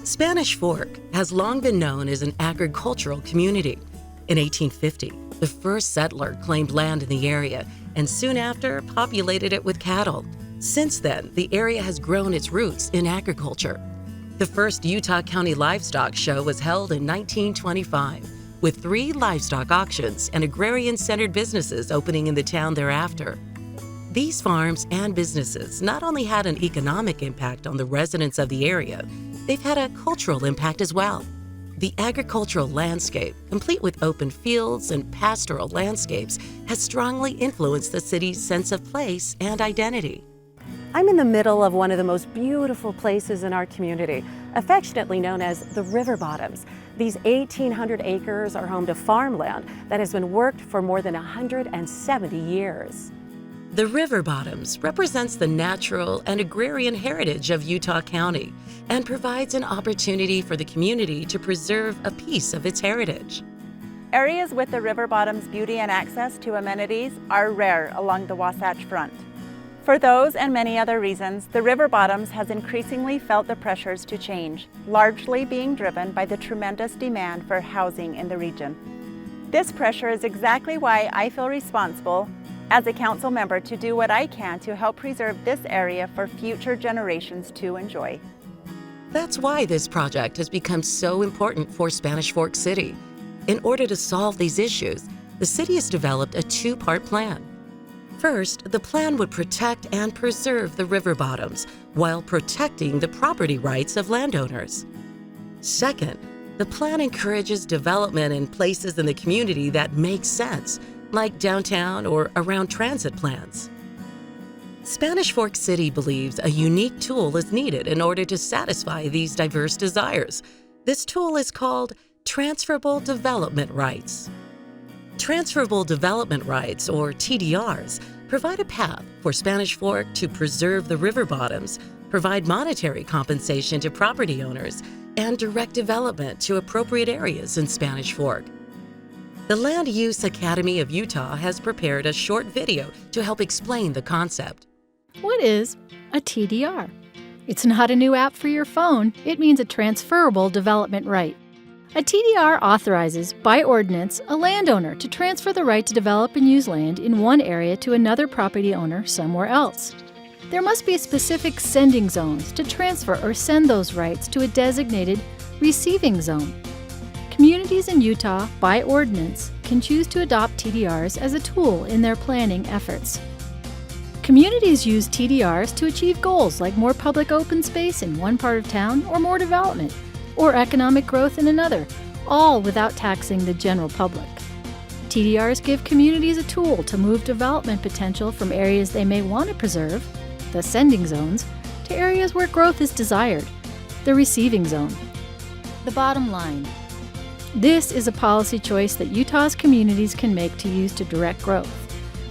Spanish Fork has long been known as an agricultural community. In 1850, the first settler claimed land in the area and soon after populated it with cattle. Since then, the area has grown its roots in agriculture. The first Utah County Livestock Show was held in 1925, with 3 livestock auctions and agrarian-centered businesses opening in the town thereafter. These farms and businesses not only had an economic impact on the residents of the area, they've had a cultural impact as well. The agricultural landscape, complete with open fields and pastoral landscapes, has strongly influenced the city's sense of place and identity. I'm in the middle of one of the most beautiful places in our community, affectionately known as the River Bottoms. These 1,800 acres are home to farmland that has been worked for more than 170 years. The River Bottoms represents the natural and agrarian heritage of Utah County and provides an opportunity for the community to preserve a piece of its heritage. Areas with the River Bottoms beauty and access to amenities are rare along the Wasatch Front. For those and many other reasons, the River Bottoms has increasingly felt the pressures to change, largely being driven by the tremendous demand for housing in the region. This pressure is exactly why I feel responsible as a council member to do what I can to help preserve this area for future generations to enjoy. That's why this project has become so important for Spanish Fork City. In order to solve these issues, the city has developed a 2-part plan. First, the plan would protect and preserve the river bottoms while protecting the property rights of landowners. Second, the plan encourages development in places in the community that make sense, like downtown or around transit plans. Spanish Fork City believes a unique tool is needed in order to satisfy these diverse desires. This tool is called Transferable Development Rights. Transferable Development Rights, or TDRs, provide a path for Spanish Fork to preserve the river bottoms, provide monetary compensation to property owners, and direct development to appropriate areas in Spanish Fork. The Land Use Academy of Utah has prepared a short video to help explain the concept. What is a TDR? It's not a new app for your phone. It means a transferable development right. A TDR authorizes, by ordinance, a landowner to transfer the right to develop and use land in one area to another property owner somewhere else. There must be specific sending zones to transfer or send those rights to a designated receiving zone. Communities in Utah, by ordinance, can choose to adopt TDRs as a tool in their planning efforts. Communities use TDRs to achieve goals like more public open space in one part of town or more development, or economic growth in another, all without taxing the general public. TDRs give communities a tool to move development potential from areas they may want to preserve, the sending zones, to areas where growth is desired, the receiving zone. The bottom line. This is a policy choice that Utah's communities can make to use to direct growth.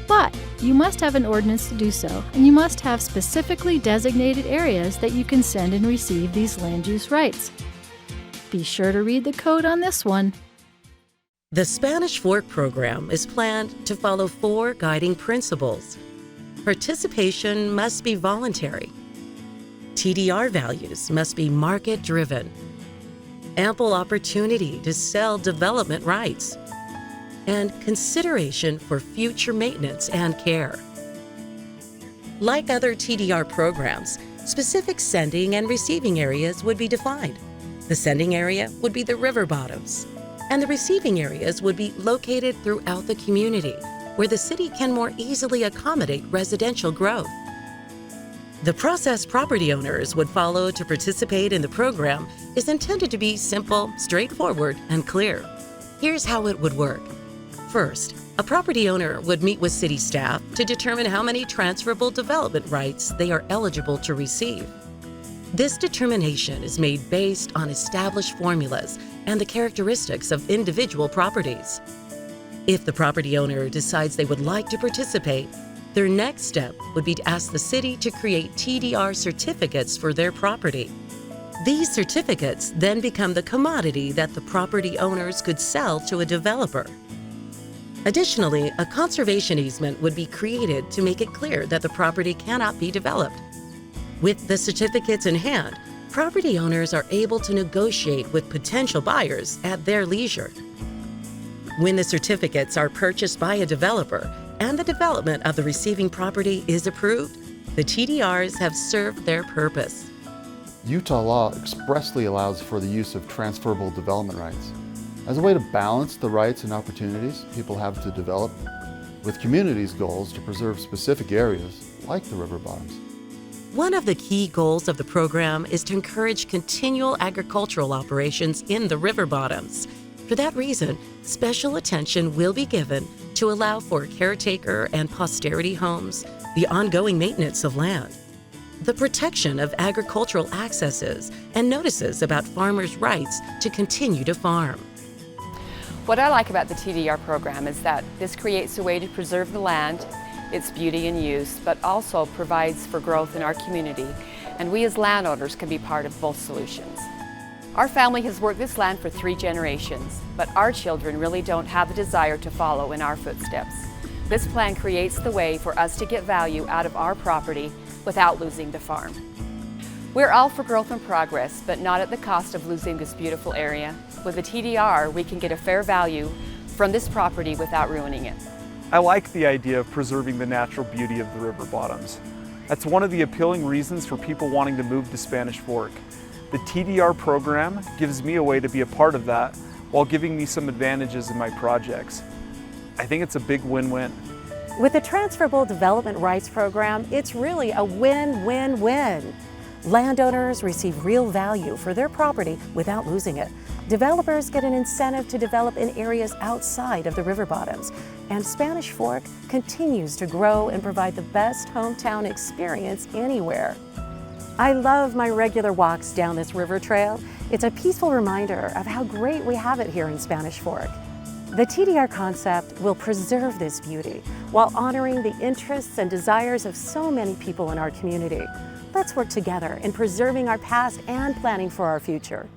But you must have an ordinance to do so, and you must have specifically designated areas that you can send and receive these land use rights. Be sure to read the code on this one. The Spanish Fork program is planned to follow 4 guiding principles. Participation must be voluntary. TDR values must be market-driven. Ample opportunity to sell development rights. And consideration for future maintenance and care. Like other TDR programs, specific sending and receiving areas would be defined. The sending area would be the river bottoms, and the receiving areas would be located throughout the community, where the city can more easily accommodate residential growth. The process property owners would follow to participate in the program is intended to be simple, straightforward, and clear. Here's how it would work. First, a property owner would meet with city staff to determine how many transferable development rights they are eligible to receive. This determination is made based on established formulas and the characteristics of individual properties. If the property owner decides they would like to participate, their next step would be to ask the city to create TDR certificates for their property. These certificates then become the commodity that the property owners could sell to a developer. Additionally, a conservation easement would be created to make it clear that the property cannot be developed. With the certificates in hand, property owners are able to negotiate with potential buyers at their leisure. When the certificates are purchased by a developer and the development of the receiving property is approved, the TDRs have served their purpose. Utah law expressly allows for the use of transferable development rights as a way to balance the rights and opportunities people have to develop with communities' goals to preserve specific areas like the river bottoms. One of the key goals of the program is to encourage continual agricultural operations in the river bottoms. For that reason, special attention will be given to allow for caretaker and posterity homes, the ongoing maintenance of land, the protection of agricultural accesses, and notices about farmers' rights to continue to farm. What I like about the TDR program is that this creates a way to preserve the land, its beauty and use, but also provides for growth in our community, and we as landowners can be part of both solutions. Our family has worked this land for 3 generations, but our children really don't have the desire to follow in our footsteps. This plan creates the way for us to get value out of our property without losing the farm. We're all for growth and progress, but not at the cost of losing this beautiful area. With a TDR, we can get a fair value from this property without ruining it. I like the idea of preserving the natural beauty of the river bottoms. That's one of the appealing reasons for people wanting to move to Spanish Fork. The TDR program gives me a way to be a part of that while giving me some advantages in my projects. I think it's a big win-win. With the Transferable Development Rights Program, it's really a win-win-win. Landowners receive real value for their property without losing it. Developers get an incentive to develop in areas outside of the river bottoms. And Spanish Fork continues to grow and provide the best hometown experience anywhere. I love my regular walks down this river trail. It's a peaceful reminder of how great we have it here in Spanish Fork. The TDR concept will preserve this beauty while honoring the interests and desires of so many people in our community. Let's work together in preserving our past and planning for our future.